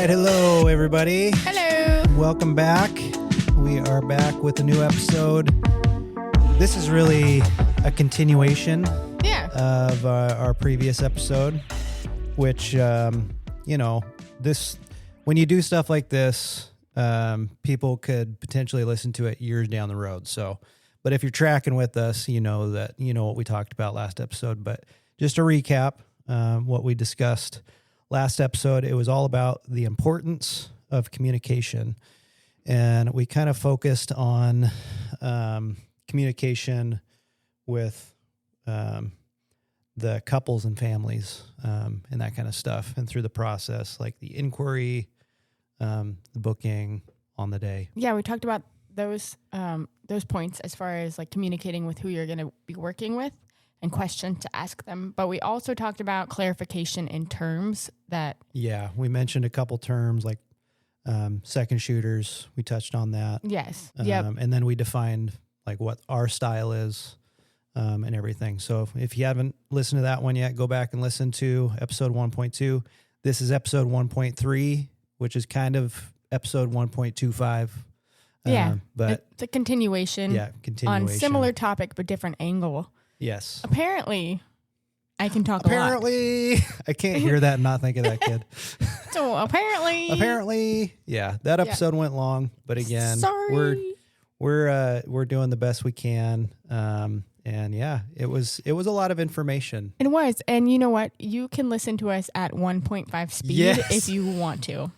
right, hello everybody. Hello. Welcome back. We are back with a new episode. This is really a continuation of our previous episode, which, this when you do stuff like this, people could potentially listen to it years down the road. So, but if you're tracking with us, you know what we talked about last episode. But just to recap what we discussed last episode, it was all about the importance of communication. And we kind of focused on communication with the couples and families and that kind of stuff. And through the process, like the inquiry, the booking on the day. Yeah, we talked about those points as far as like communicating with who you're going to be working with and questions to ask them. But we also talked about clarification in terms that... Yeah, we mentioned a couple terms like second shooters. We touched on that. Yes. Yep. And then we defined like what our style is and everything. So if you haven't listened to that one yet, go back and listen to episode 1.2. This is episode 1.3, which is kind of episode 1.25. Yeah, but it's a continuation. Yeah, continuation. On similar topic, but different angle. Yes. Apparently, I can talk a lot. Apparently, I can't hear that and not think of that kid. So apparently, yeah, that episode went long, but again, sorry. we're doing the best we can. And yeah, it was a lot of information. It was, and you know what? You can listen to us at 1.5 speed if you want to.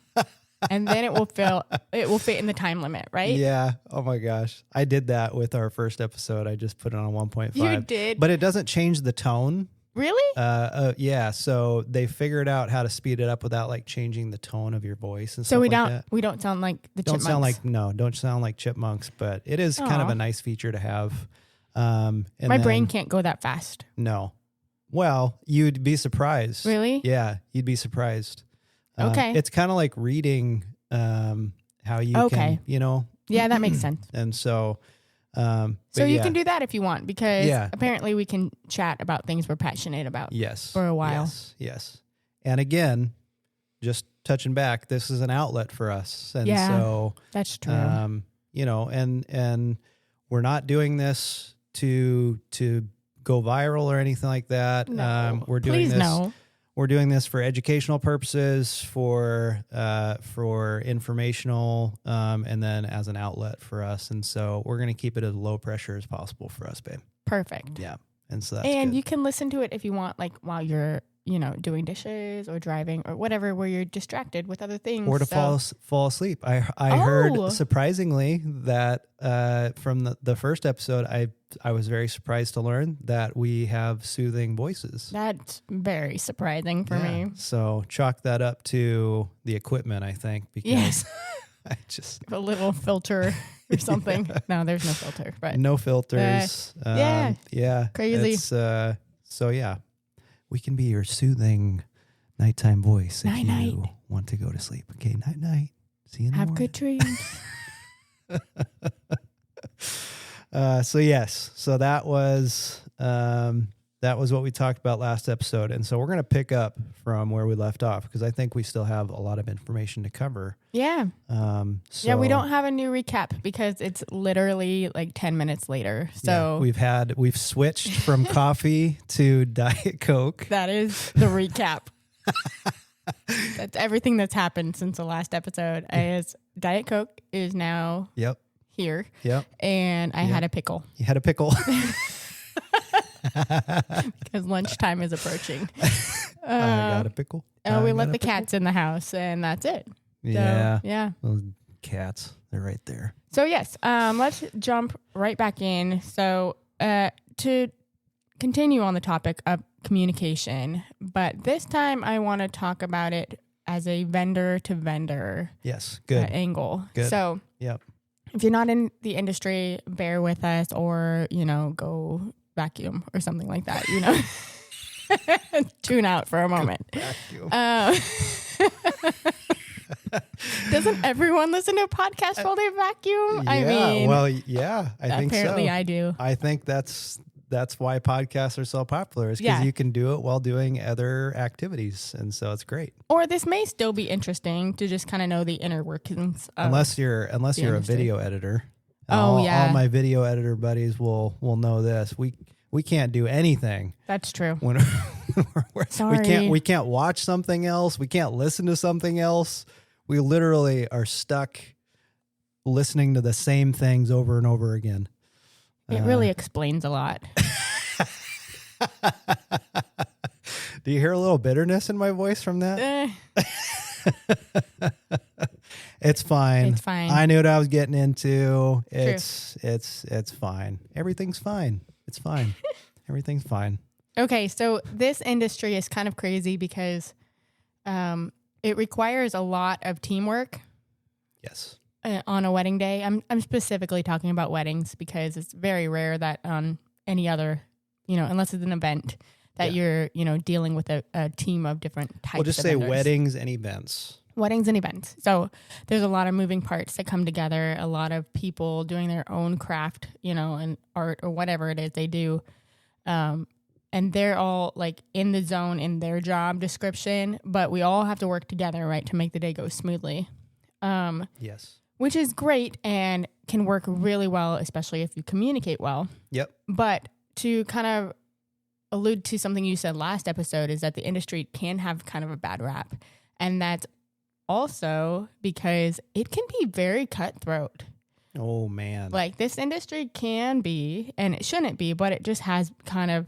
And then it will fit in the time limit, right? Yeah. Oh my gosh. I did that with our first episode. I just put it on 1.5. You did? But it doesn't change the tone. Really? Yeah. So they figured out how to speed it up without like changing the tone of your voice and so stuff like that. We don't sound like the chipmunks. Don't sound like chipmunks, but it is kind of a nice feature to have. My brain can't go that fast. No. Well, you'd be surprised. Really? Yeah. You'd be surprised. Okay. It's kind of like reading how you can, Yeah, that makes sense. And so... so you can do that if you want, because apparently we can chat about things we're passionate about for a while. Yes. And again, just touching back, this is an outlet for us. And so that's true. And we're not doing this to go viral or anything like that. No. We're doing Please this. No. We're doing this for educational purposes, for informational, and then as an outlet for us. And so we're going to keep it as low pressure as possible for us, babe. Perfect. Yeah. And so that's good. You can listen to it if you want, like while you're, doing dishes or driving or whatever, where you're distracted with other things. Or to fall asleep. I heard surprisingly that from the first episode, I was very surprised to learn that we have soothing voices. That's very surprising for me. So chalk that up to the equipment, I think, because I just a little filter or something. No, there's no filter, but no filters. Crazy. It's, so yeah, we can be your soothing nighttime voice if you want to go to sleep. Okay, night. See you in the morning. Have good dreams. So that was what we talked about last episode. And so we're going to pick up from where we left off, because I think we still have a lot of information to cover. Yeah. We don't have a new recap because it's literally like 10 minutes later. So we've switched from coffee to Diet Coke. That is the recap. That's everything that's happened since the last episode. Is Diet Coke is now here. Yep. And I had a pickle. You had a pickle. Because lunchtime is approaching. I got a pickle. We let the cats in the house, and that's it. Yeah. So, yeah. Those cats, they're right there. So, yes, let's jump right back in. So, to continue on the topic of communication, but this time I want to talk about it as a vendor-to-vendor angle. Good. So, if you're not in the industry, bear with us, or, go vacuum or something like that, Tune out for a moment. Doesn't everyone listen to a podcast while they vacuum? I think so. Apparently I do. I think that's that's why podcasts are so popular, is because you can do it while doing other activities. And so it's great. Or this may still be interesting to just kind of know the inner workings of unless you're a video editor. All my video editor buddies will know this. We can't do anything. That's true. When Sorry. we can't watch something else. We can't listen to something else. We literally are stuck listening to the same things over and over again. It really explains a lot. Do you hear a little bitterness in my voice from that? It's fine. It's fine. I knew what I was getting into. It's fine. Everything's fine. It's fine. Everything's fine. Okay, so this industry is kind of crazy because it requires a lot of teamwork. Yes. On a wedding day. I'm specifically talking about weddings because it's very rare that on any other, unless it's an event that you're, dealing with a team of different types. We'll just say vendors. weddings and events. Weddings and events. So there's a lot of moving parts that come together, a lot of people doing their own craft, and art or whatever it is they do. And they're all like in the zone in their job description, but we all have to work together, right, to make the day go smoothly. Yes. Which is great and can work really well, especially if you communicate well. Yep. But to kind of allude to something you said last episode is that the industry can have kind of a bad rap. And that's also because it can be very cutthroat. Oh, man. Like this industry can be, and it shouldn't be, but it just has kind of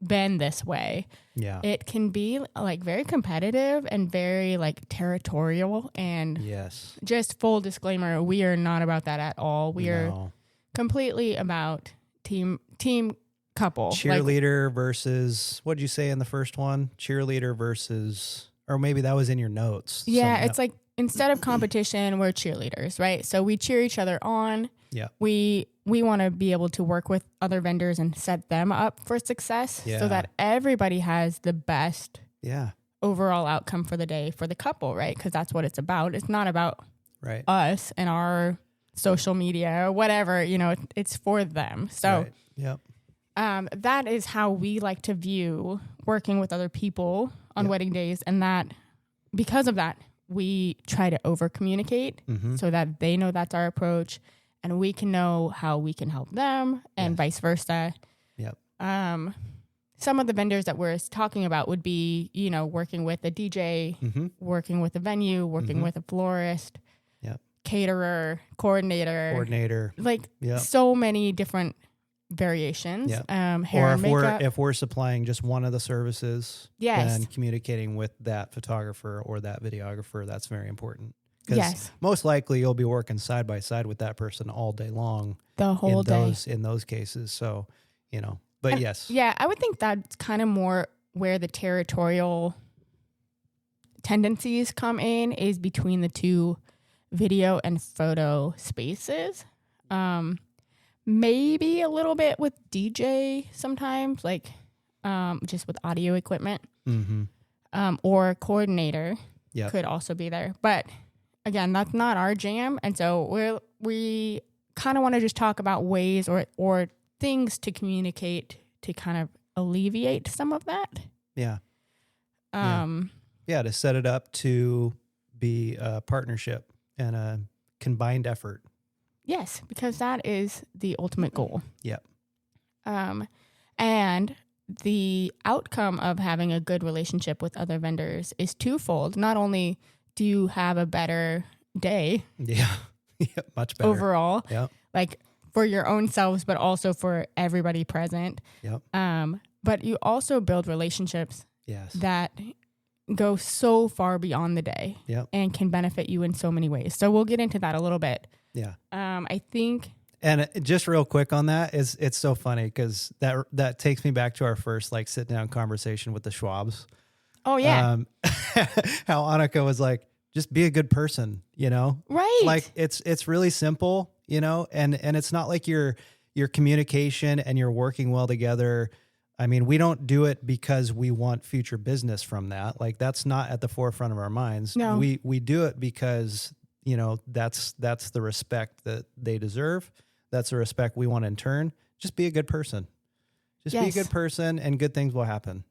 been this way. Yeah. It can be like very competitive and very like territorial, and yes. Just full disclaimer, we are not about that at all. We are completely about team couple. Cheerleader versus, what did you say in the first one? Cheerleader versus, or maybe that was in your notes. Yeah, it's like instead of competition, we're cheerleaders, right? So we cheer each other on. Yeah. We want to be able to work with other vendors and set them up for success so that everybody has the best overall outcome for the day for the couple, right? Because that's what it's about. It's not about us and our social media or whatever, it's for them. So that is how we like to view working with other people on wedding days. And that because of that, we try to over communicate so that they know that's our approach. And we can know how we can help them and vice versa. Yep. Some of the vendors that we're talking about would be, working with a DJ, working with a venue, working with a florist, caterer, coordinator. Like so many different variations. Yep. Hair and makeup. If we're supplying just one of the services, then communicating with that photographer or that videographer, that's very important. Because most likely you'll be working side by side with that person all day long. The whole day. In those cases. So, but yes. Yeah, I would think that's kind of more where the territorial tendencies come in is between the two video and photo spaces. Maybe a little bit with DJ sometimes, like just with audio equipment. Or coordinator could also be there. But again, that's not our jam. And so we kind of want to just talk about ways or things to communicate to kind of alleviate some of that. Yeah. To set it up to be a partnership and a combined effort. Yes, because that is the ultimate goal. Yep. And the outcome of having a good relationship with other vendors is twofold. Not only do you have a better day? Yeah, much better. Overall. Yep. Like for your own selves, but also for everybody present. Yep. But you also build relationships that go so far beyond the day and can benefit you in so many ways. So we'll get into that a little bit. Yeah. I think. And just real quick on that it's so funny because that takes me back to our first like sit down conversation with the Schwabs. Oh yeah. How Annika was like, just be a good person, Right. Like it's really simple, and it's not like your communication and you're working well together. I mean, we don't do it because we want future business from that. Like that's not at the forefront of our minds. No. We do it because, that's the respect that they deserve. That's the respect we want in turn. Just be a good person. Just be a good person and good things will happen.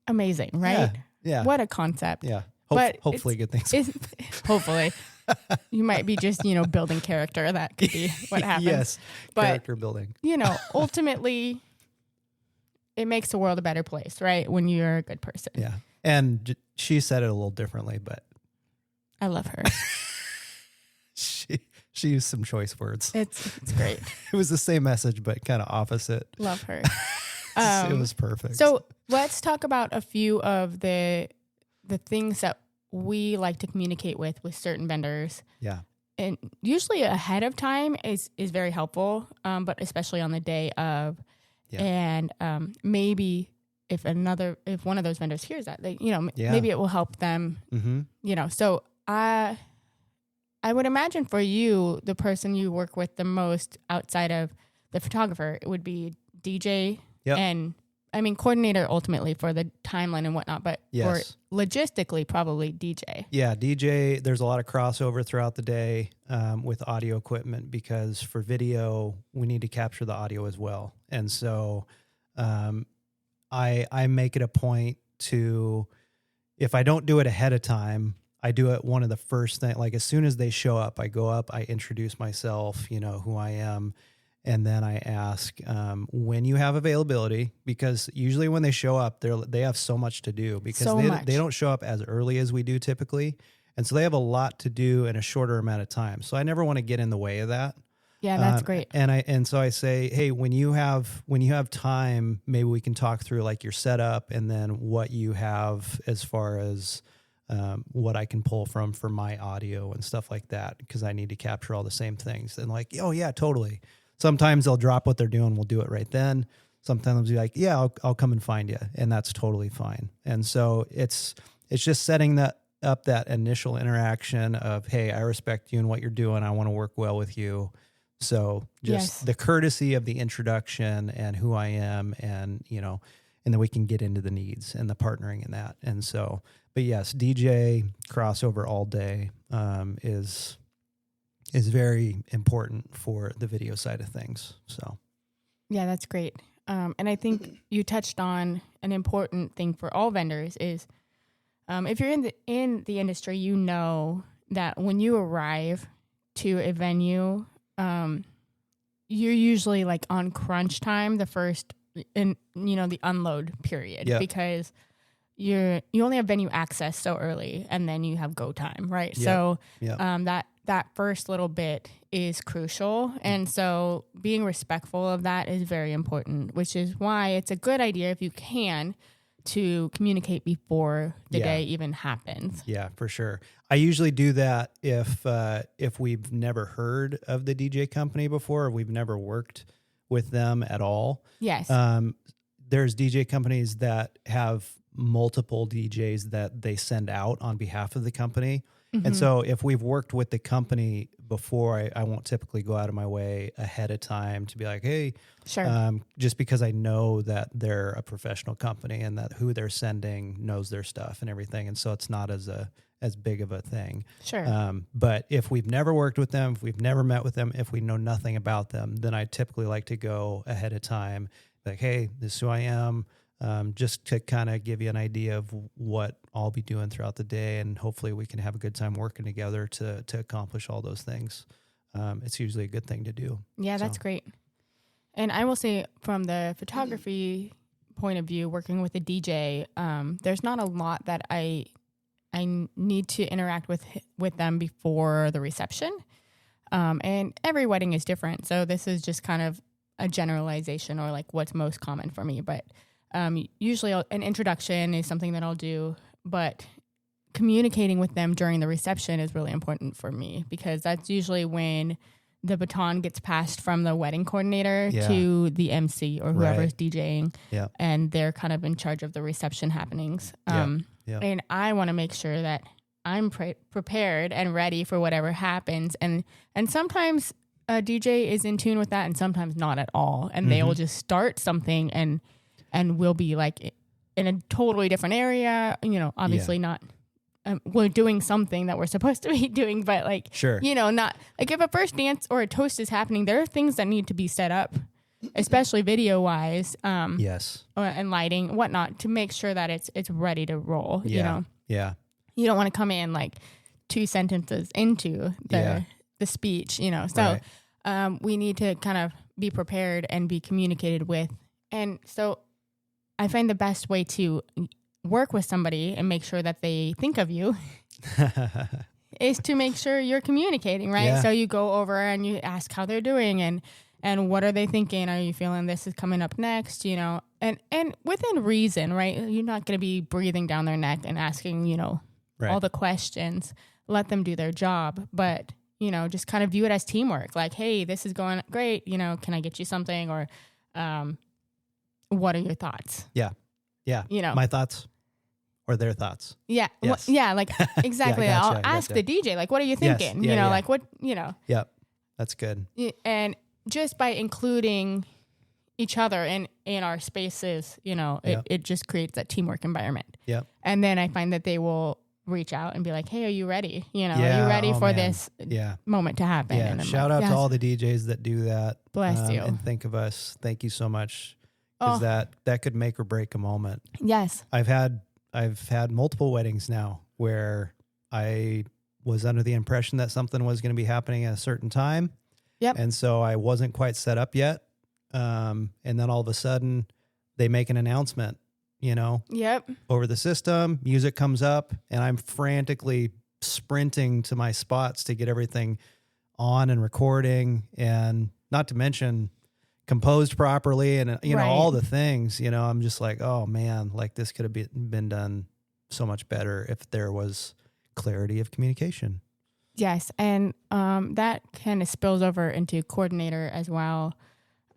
Amazing, right? Yeah. What a concept. Yeah. But hopefully good things. Hopefully. You might be just, building character. That could be what happens. Yes. But, character building. Ultimately, it makes the world a better place, right? When you're a good person. Yeah. And she said it a little differently, but I love her. She used some choice words. It's great. It was the same message, but kind of opposite. Love her. It was perfect. So let's talk about a few of the things that we like to communicate with certain vendors. Yeah. And usually ahead of time is very helpful, but especially on the day of. Yeah. And maybe if one of those vendors hears that, maybe it will help them. Mm-hmm. So I would imagine for you, the person you work with the most outside of the photographer, it would be DJ and coordinator ultimately for the timeline and whatnot, but for logistically, probably DJ. Yeah, DJ, there's a lot of crossover throughout the day with audio equipment because for video, we need to capture the audio as well. And so I make it a point to, if I don't do it ahead of time, I do it one of the first things, like as soon as they show up, I go up, I introduce myself, who I am. And then I ask when you have availability, because usually when they show up, they have so much to do because they don't show up as early as we do typically. And so they have a lot to do in a shorter amount of time. So I never want to get in the way of that. Yeah, that's great. And so I say, hey, when you have time, maybe we can talk through like your setup and then what you have as far as what I can pull from for my audio and stuff like that, because I need to capture all the same things. And like, oh yeah, totally. Sometimes they'll drop what they're doing. We'll do it right then. Sometimes they'll be like, yeah, I'll come and find you. And that's totally fine. And so it's just setting that initial interaction of, hey, I respect you and what you're doing. I want to work well with you. So just the courtesy of the introduction and who I am and, and then we can get into the needs and the partnering in that. And so, but yes, DJ crossover all day is very important for the video side of things. So, yeah, that's great. And I think you touched on an important thing for all vendors is if you're in the industry, you know that when you arrive to a venue, you're usually like on crunch time, the first in the unload period, because you only have venue access so early, and then you have go time, right? So that first little bit is crucial. And so being respectful of that is very important, which is why it's a good idea if you can to communicate before the day even happens. Yeah, for sure. I usually do that if we've never heard of the DJ company before, or we've never worked with them at all. Yes. There's DJ companies that have multiple DJs that they send out on behalf of the company. Mm-hmm. And so if we've worked with the company before, I won't typically go out of my way ahead of time to be like, hey, just because I know that they're a professional company and that who they're sending knows their stuff and everything. And so it's not as big of a thing. Sure. But if we've never worked with them, if we've never met with them, if we know nothing about them, then I typically like to go ahead of time, like, hey, this is who I am. Just to kind of give you an idea of what I'll be doing throughout the day, and hopefully we can have a good time working together to accomplish all those things. It's usually a good thing to do. Yeah, that's great. And I will say from the photography point of view, working with a DJ, there's not a lot that I need to interact with them before the reception. And every wedding is different. So this is just kind of a generalization or like what's most common for me. But usually an introduction is something that I'll do, but communicating with them during the reception is really important for me, because that's usually when the baton gets passed from the wedding coordinator to the MC or whoever's DJing, and they're kind of in charge of the reception happenings. And I want to make sure that I'm prepared and ready for whatever happens. And sometimes a DJ is in tune with that and sometimes not at all. And they will just start something and we'll be like in a totally different area, obviously not, we're doing something that we're supposed to be doing, but like, not like if a first dance or a toast is happening, there are things that need to be set up especially video wise. Yes. And lighting, whatnot, to make sure that it's ready to roll. Yeah. You know. Yeah. You don't want to come in like 2 sentences into the speech. You know. So we need to kind of be prepared and be communicated with. And so I find the best way to work with somebody and make sure that they think of you is to make sure you're communicating, right? Yeah. So you go over and you ask how they're doing and what are they thinking? Are you feeling this is coming up next? You know, and within reason, right? You're not going to be breathing down their neck and asking, you know, all the questions. Let them do their job. But, you know, just kind of view it as teamwork. Like, hey, this is going great. You know, can I get you something? Or what are your thoughts? Yeah. Yeah. You know, my thoughts or their thoughts. Yeah. Yes. Like exactly. Yeah, I'll ask the DJ, like, what are you thinking? Yes. You know, like what, you know. Yep. That's good. And just by including each other in our spaces, you know, it just creates that teamwork environment. Yep. And then I find that they will reach out and be like, hey, are you ready? You know, are you ready for this moment to happen? Yeah. And Shout out to all the DJs that do that. Bless you. And think of us. Thank you so much. Because that could make or break a moment. Yes. I've had multiple weddings now where I was under the impression that something was going to be happening at a certain time. Yep. And so I wasn't quite set up yet. And then all of a sudden they make an announcement, you know, over the system, music comes up, and I'm frantically sprinting to my spots to get everything on and recording, and not to mention composed properly and, you know, all the things, you know. I'm just like, oh man, like this could have been done so much better if there was clarity of communication. Yes. And that kind of spills over into coordinator as well.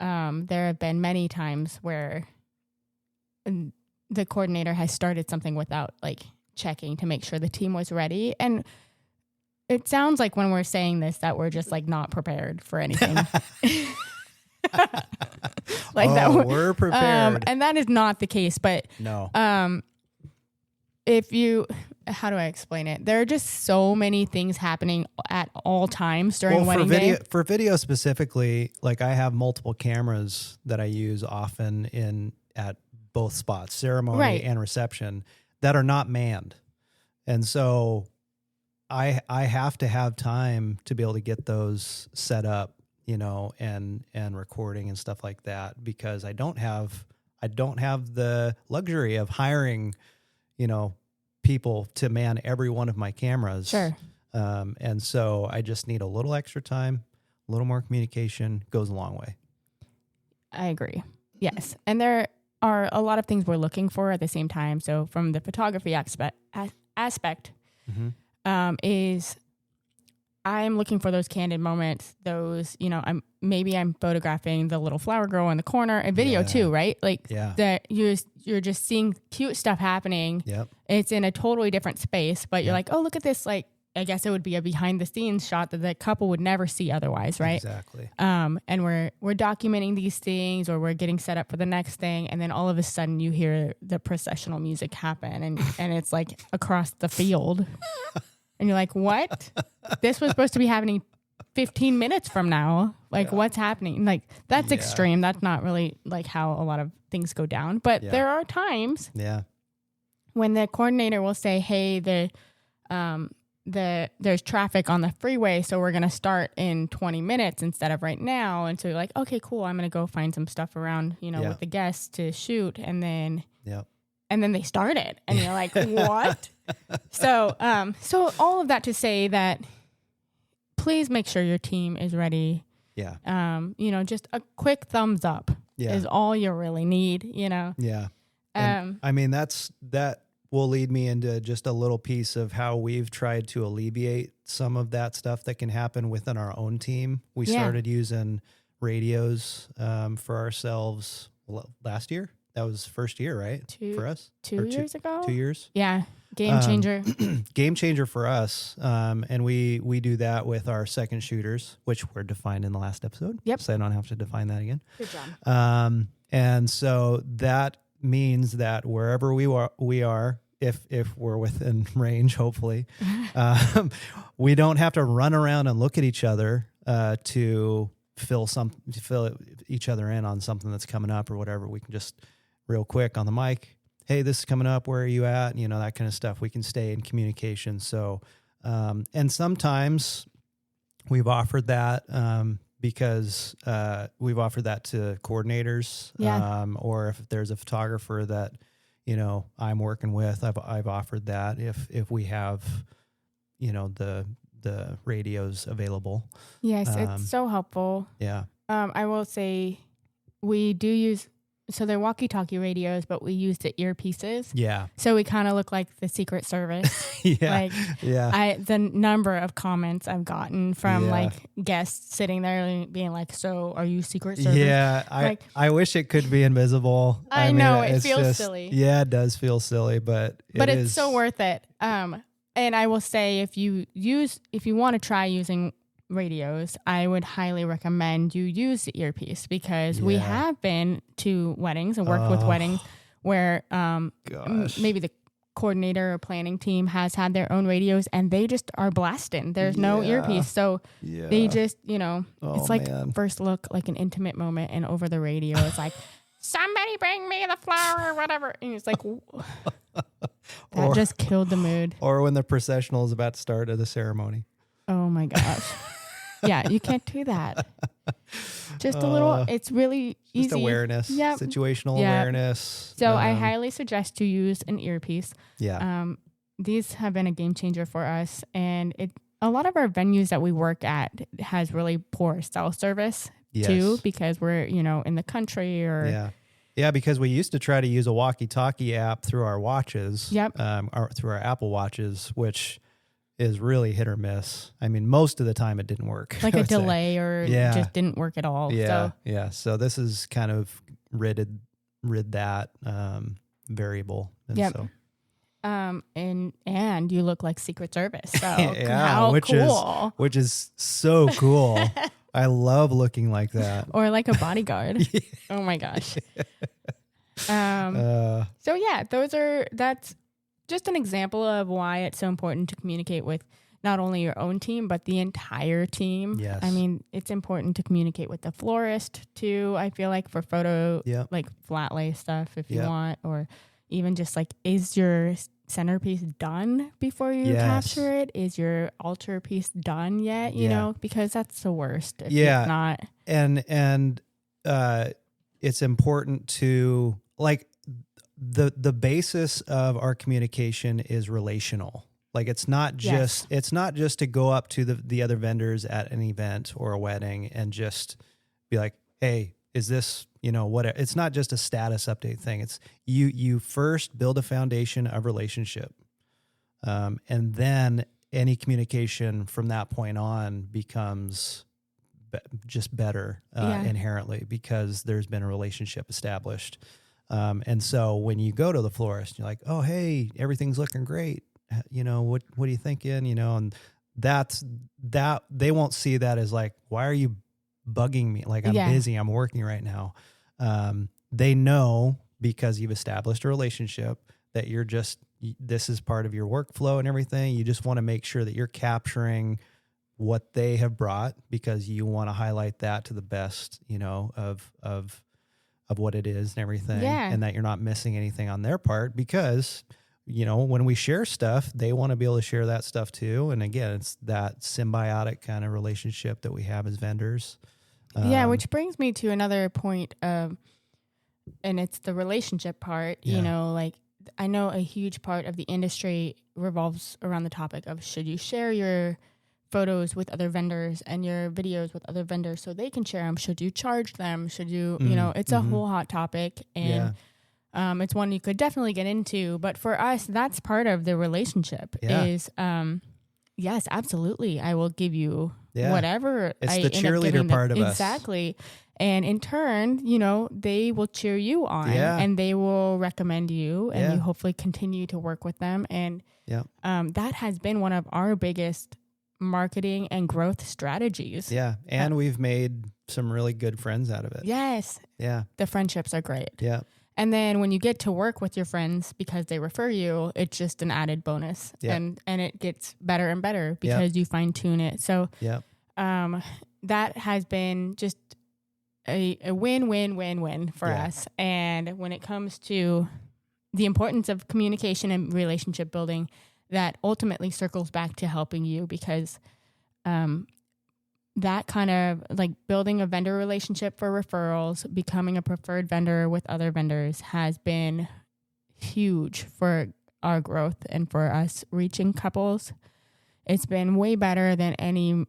There have been many times where the coordinator has started something without like checking to make sure the team was ready. And it sounds like when we're saying this that we're just like not prepared for anything. We're prepared. And that is not the case. But no. How do I explain it? There are just so many things happening at all times during wedding day. For video specifically, like I have multiple cameras that I use often at both spots, ceremony and reception, that are not manned. And so I have to have time to be able to get those set up, you know, and recording and stuff like that, because I don't have the luxury of hiring, you know, people to man every one of my cameras. Sure. And so I just need a little extra time, a little more communication goes a long way. I agree. Yes. And there are a lot of things we're looking for at the same time. So from the photography aspect is I'm looking for those candid moments, those, you know, I'm photographing the little flower girl in the corner, and video too, right? Like that you're just seeing cute stuff happening. Yep. It's in a totally different space, but you're like, oh, look at this. Like, I guess it would be a behind the scenes shot that the couple would never see otherwise. Right. Exactly. And we're documenting these things, or we're getting set up for the next thing. And then all of a sudden you hear the processional music happen, and it's like across the field. And you're like, what? This was supposed to be happening 15 minutes from now. Like, what's happening? Like, that's extreme. That's not really like how a lot of things go down. But there are times when the coordinator will say, hey, there's traffic on the freeway, so we're going to start in 20 minutes instead of right now. And so you're like, okay, cool. I'm going to go find some stuff around, you know, with the guests to shoot. And then they started, and you're like, what? So all of that to say that please make sure your team is ready. Yeah. You know, just a quick thumbs up is all you really need, you know? Yeah. I mean, that will lead me into just a little piece of how we've tried to alleviate some of that stuff that can happen within our own team. We started using radios for ourselves last year. That was first year, right? For us? 2 years ago? 2 years. Yeah. Game changer. Game changer for us. And we do that with our second shooters, which were defined in the last episode. Yep. So I don't have to define that again. Good job. And so that means that wherever we are, if we're within range, hopefully, we don't have to run around and look at each other to fill each other in on something that's coming up or whatever, we can just real quick on the mic, hey, this is coming up, where are you at? You know, that kind of stuff. We can stay in communication. So, and sometimes we've offered that because we've offered that to coordinators, or if there's a photographer that, you know, I'm working with, I've offered that if we have, you know, the radios available. Yes, it's so helpful. Yeah. I will say we do use, so they're walkie-talkie radios, but we use the earpieces. Yeah. So we kind of look like the Secret Service. Yeah. The number of comments I've gotten from like guests sitting there and being like, so are you Secret Service? Yeah. I wish it could be invisible. I know it feels silly. Yeah, it does feel silly, but it's so worth it. And I will say, if you want to try using radios, I would highly recommend you use the earpiece, because we have been to weddings and worked with weddings where maybe the coordinator or planning team has had their own radios and they just are blasting. There's no earpiece. So they just, you know, it's like first look, like an intimate moment, and over the radio, it's like, somebody bring me the flower or whatever. And it's like, that just killed the mood. Or when the processional is about to start at the ceremony. Oh my gosh. Yeah, you can't do that. Just a little, it's really easy. Just awareness, situational awareness. So I highly suggest you use an earpiece. Yeah. These have been a game changer for us. And a lot of our venues that we work at has really poor cell service too, because we're, you know, in the country or... Yeah. Yeah, because we used to try to use a walkie-talkie app through our watches, or through our Apple Watches, which is really hit or miss. I mean, most of the time it didn't work. Like a delay or just didn't work at all. Yeah. So this is kind of rid that variable. And so. And you look like Secret Service. So how cool. Which is so cool. I love looking like that. Or like a bodyguard. Oh my gosh. So yeah, that's just an example of why it's so important to communicate with not only your own team, but the entire team. Yes. I mean, it's important to communicate with the florist too. I feel like for photo, like flat lay stuff, if you want, or even just like, is your centerpiece done before you capture it? Is your altar piece done yet? You know, because that's the worst. If it's not. And it's important to, like, the basis of our communication is relational. Like, it's not just to go up to the other vendors at an event or a wedding and just be like, hey, is this, you know, what? It's not just a status update thing. It's you first build a foundation of relationship. And then any communication from that point on becomes just better inherently, because there's been a relationship established. And so when you go to the florist, you're like, oh, hey, everything's looking great. You know, what are you thinking? You know, and that they won't see that as like, why are you bugging me? Like, I'm busy, I'm working right now. They know, because you've established a relationship, that this is part of your workflow and everything. You just want to make sure that you're capturing what they have brought, because you want to highlight that to the best, you know, of what it is and everything. And that you're not missing anything on their part, because, you know, when we share stuff, they want to be able to share that stuff too. And again, it's that symbiotic kind of relationship that we have as vendors. Which brings me to another point of, and it's the relationship part. You know, like, I know a huge part of the industry revolves around the topic of, should you share your photos with other vendors and your videos with other vendors so they can share them? Should you charge them? Should you, you know, it's a whole hot topic, and it's one you could definitely get into. But for us, that's part of the relationship is, yes, absolutely. I will give you whatever. It's the cheerleader part of us. Exactly. And in turn, you know, they will cheer you on and they will recommend you, and you hopefully continue to work with them. And that has been one of our biggest marketing and growth strategies. Yeah. And we've made some really good friends out of it. Yes. Yeah. The friendships are great. Yeah. And then when you get to work with your friends because they refer you, it's just an added bonus. And it gets better and better because you fine tune it. So that has been just a win-win-win-win for us. And when it comes to the importance of communication and relationship building, that ultimately circles back to helping you, because that kind of like building a vendor relationship for referrals, becoming a preferred vendor with other vendors has been huge for our growth and for us reaching couples. It's been way better than any,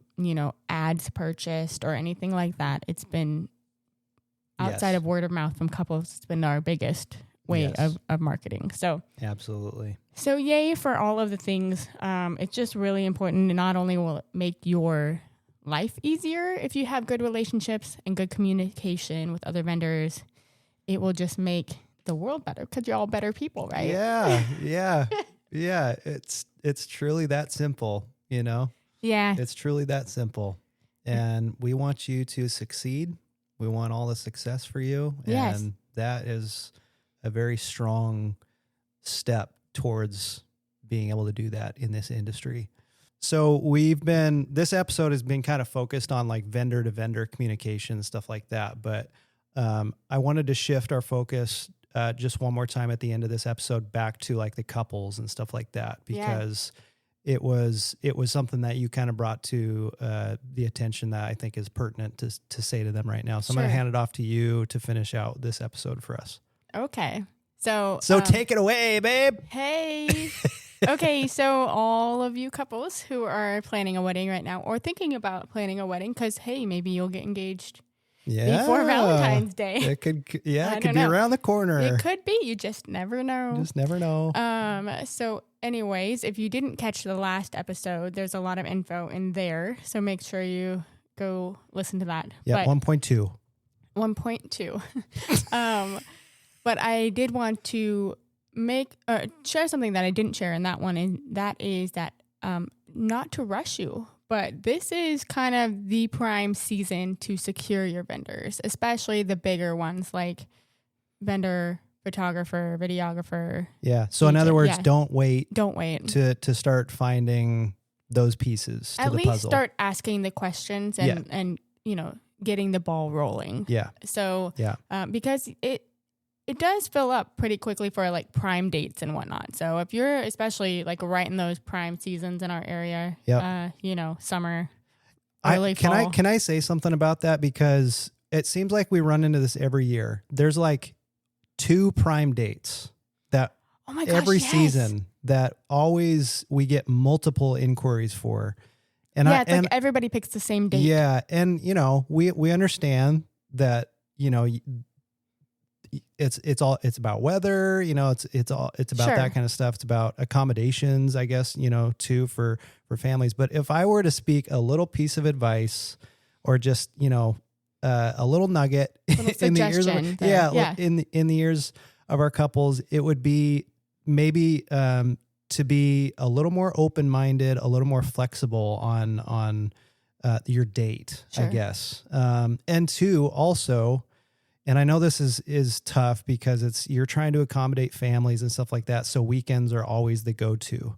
ads purchased or anything like that. It's been outside of word of mouth from couples. It's been our biggest way of marketing. So absolutely. So yay for all of the things. It's just really important. And not only will it make your life easier if you have good relationships and good communication with other vendors, it will just make the world better because you're all better people, right? Yeah. It's truly that simple, Yeah. It's truly that simple. And we want you to succeed. We want all the success for you. Yes. And that is a very strong step towards being able to do that in this industry. So this episode has been kind of focused on like vendor to vendor communication, stuff like that. But I wanted to shift our focus just one more time at the end of this episode back to like the couples and stuff like that, because it was something that you kind of brought to the attention that I think is pertinent to say to them right now. So I'm going to hand it off to you to finish out this episode for us. Okay. So take it away, babe. Hey. Okay, so all of you couples who are planning a wedding right now or thinking about planning a wedding, because, hey, maybe you'll get engaged before Valentine's Day. It could be around the corner. It could be. You just never know. So anyways, if you didn't catch the last episode, there's a lot of info in there. So make sure you go listen to that. Yeah, 1.2. 1.2. But I did want to share something that I didn't share in that one, and that is that not to rush you, but this is kind of the prime season to secure your vendors, especially the bigger ones like vendor, photographer, videographer. Yeah. So in other words, don't wait to start finding those pieces to the puzzle. At least start asking the questions and getting the ball rolling. Yeah. So because it does fill up pretty quickly for like prime dates and whatnot. So if you're especially like right in those prime seasons in our area, summer, early fall. Can I say something about that? Because it seems like we run into this every year. There's like 2 prime dates that every season that always we get multiple inquiries for. And it's like everybody picks the same date. Yeah. And we understand that, it's about weather, it's about that kind of stuff. It's about accommodations, I guess, too, for families. But if I were to speak a little piece of advice or just, a little nugget in the ears in the ears of our couples, it would be maybe to be a little more open-minded, a little more flexible on your date, I guess. And 2, also, and I know this is tough because you're trying to accommodate families and stuff like that. So weekends are always the go-to.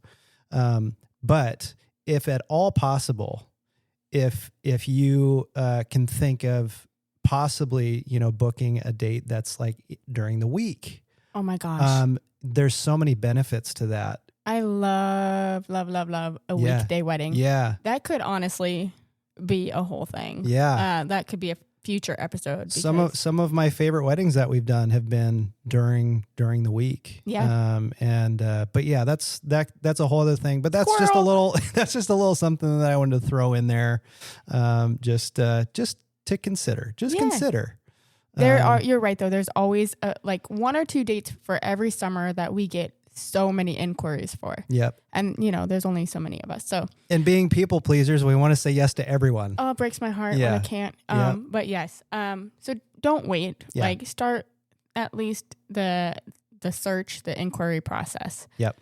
But if at all possible, if you can think of possibly, booking a date that's like during the week. Oh my gosh. There's so many benefits to that. I love a weekday wedding. Yeah. That could honestly be a whole thing. Yeah. That could be a future episode. Some of my favorite weddings that we've done have been during the week. Yeah. But yeah, that's a whole other thing. But that's just a little something that I wanted to throw in there, just to consider. Consider. You're right though. There's always like 1 or 2 dates for every summer that we get so many inquiries for. Yep. And there's only so many of us. So, and being people pleasers, we want to say yes to everyone. Oh, it breaks my heart when I can't. But yes. So don't wait. Yeah. Like start at least the search, the inquiry process. Yep.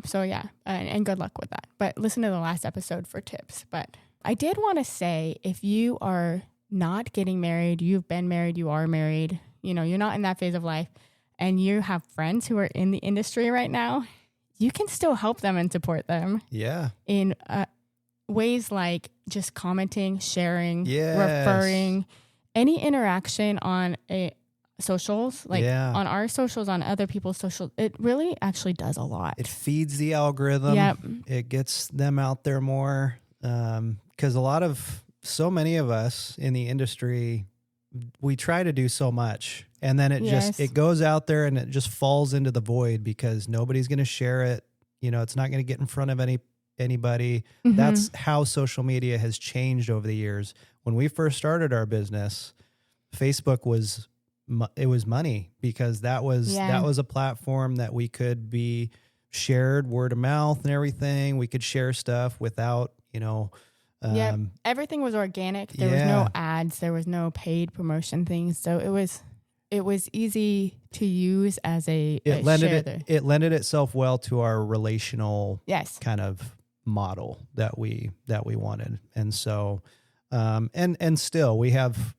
So yeah, and good luck with that. But listen to the last episode for tips. But I did want to say, if you are not getting married, you've been married, you are married, you're not in that phase of life, and you have friends who are in the industry right now, you can still help them and support them. Yeah. In ways like just commenting, sharing, referring, any interaction on socials, like on our socials, on other people's socials, it really actually does a lot. It feeds the algorithm. Yep. It gets them out there more. Because so many of us in the industry, we try to do so much, and then it goes out there and it just falls into the void because nobody's going to share it. It's not going to get in front of anybody. Mm-hmm. That's how social media has changed over the years. When we first started our business, Facebook was money, because that was a platform that we could be shared word of mouth and everything. We could share stuff without, everything was organic. There was no ads. There was no paid promotion things. So it was easy to use as it lended itself well to our relational kind of model that we wanted. And so, and still we have,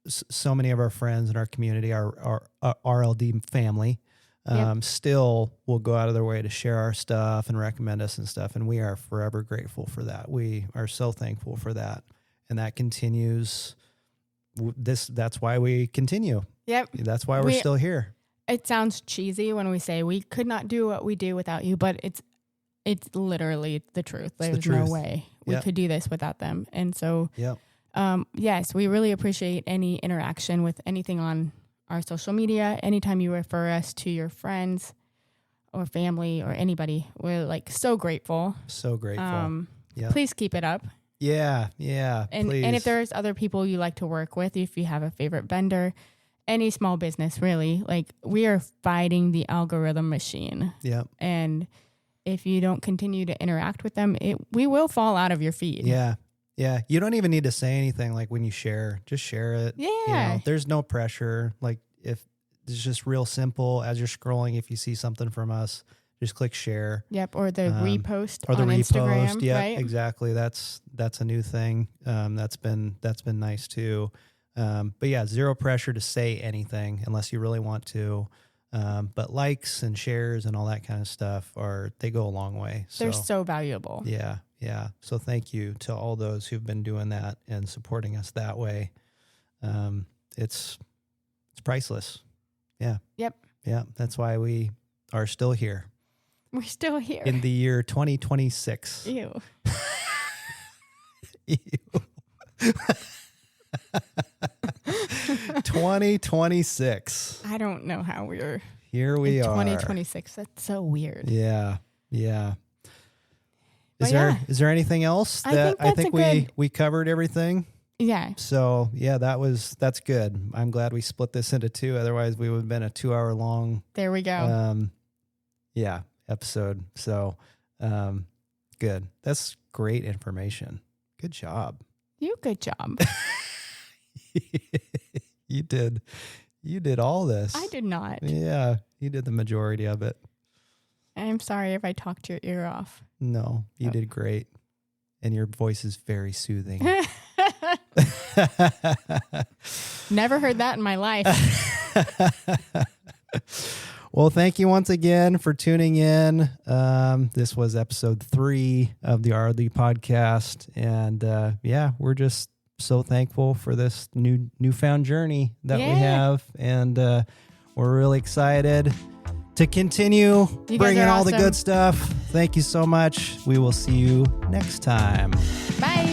so many of our friends in our community, our RLD family, still will go out of their way to share our stuff and recommend us and stuff. And we are forever grateful for that. We are so thankful for that. And that continues. That's why we continue. Yep. That's why we're still here. It sounds cheesy when we say we could not do what we do without you, but it's literally the truth. There's no way we could do this without them. And so, yes, we really appreciate any interaction with anything on our social media. Anytime you refer us to your friends or family or anybody, we're so grateful. So grateful. Please keep it up. Yeah. And if there's other people you like to work with, if you have a favorite vendor, any small business, really, we are fighting the algorithm machine. Yeah. And if you don't continue to interact with them, we will fall out of your feed. Yeah. Yeah. You don't even need to say anything when you share. Just share it. Yeah. There's no pressure. If it's just real simple, as you're scrolling, if you see something from us, just click share. Yep. Or the repost on Instagram. Yeah, right? Exactly. That's a new thing. That's been nice too. But yeah, zero pressure to say anything unless you really want to. But likes and shares and all that kind of stuff they go a long way. They're so valuable. Yeah. Yeah. So thank you to all those who've been doing that and supporting us that way. It's priceless. Yeah. Yep. Yeah. That's why we are still here. We're still here. In the year 2026. Ew. Ew. 2026. I don't know how we're here. We are 2026. That's so weird. Yeah. Is there anything else that I think we covered everything? Yeah. So that's good. I'm glad we split this into two. Otherwise we would have been a 2-hour long. There we go. Episode. So, good. That's great information. Good job. Good job. You did all this. I did not. Yeah. You did the majority of it. I'm sorry if I talked your ear off. No, you did great. And your voice is very soothing. Never heard that in my life. Well, thank you once again for tuning in. This was episode 3 of the RLD podcast. And we're just so thankful for this newfound journey that we have. And we're really excited to continue bringing all the good stuff. Thank you so much. We will see you next time. Bye.